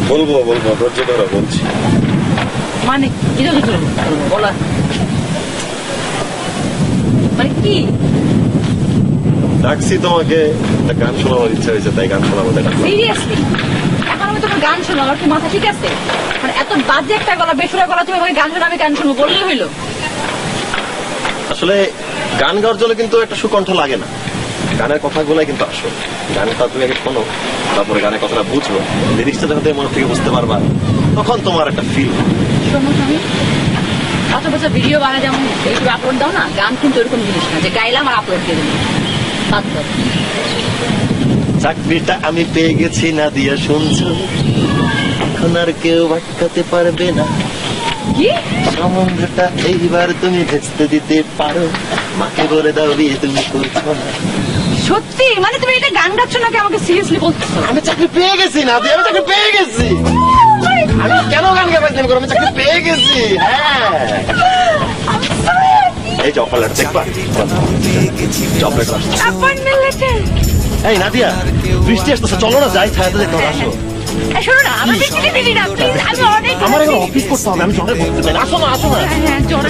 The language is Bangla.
বলবো ধৈর্য ধরো, বলছি। মানে কি বলা মানে কি ডাকছি তোমাকে, একটা গান শোনাবার ইচ্ছা হয়েছে, তাই গান শোনাবো। সিরিয়াসলি এখন আমি তোমার গান শোনাবো? আর কি মাথা ঠিক আছে? মানে এত বাজে একটা গলা, বেসুরা গলা, তুমি আমাকে গান শোনাবে, গান শুনবো বললেই হইলো। আসলে গান গাওয়ার জন্য কিন্তু একটা সুকণ্ঠ লাগে না, গানের কথাগুলাই কিন্তু আসল। গানটা তুমি আগে শোনো, তারপরে গানের কথাটা বুঝবো, লিরিক্সটা যখন তুমি মন থেকে বুঝতে পারবা, তখন তোমার একটা ফিল। শোনো আমি আচ্ছা বছর ভিডিও বানায় যেমন ইউটিউবে আপলোড দাও না, গান কিন্তু এরকম জিনিস না যে গাইলাম আর আপলোড দিয়ে দিলাম। চাকরিটা আমি পেয়ে গেছি না দিয়া, শুনছো? এখন আর কেউ আটকাতে পারবে না। কি সমুদ্রটা এইবার তুমি ভেস্তে দিতে পারো, মাকে বলে দাও বিয়ে তুমি করছো না। সত্যি? মানে তুমি এটা গান গাচ্ছ নাকি আমাকে সিরিয়াসলি বলতেছো? আমি চাকরি পেয়ে গেছি না, আমি চাকরি পেয়ে গেছি। আমি কেন গান গাইতে করবো? আমি চাকরি পেয়ে গেছি। হ্যাঁ, এই চকলেট দেখবা, চকলেট আসছে। এই নাদিয়া, বৃষ্টি আসতেছে, চলো না যাই, ছায়াতে দেখতে আসো। শোনো না, আমার বৃষ্টিতে ভিজি না প্লিজ, আমি অনেক আমার এখন অফিস করতে হবে, আমি জলে বসতে চাই না। আসো না, আসো না। হ্যাঁ, জোরে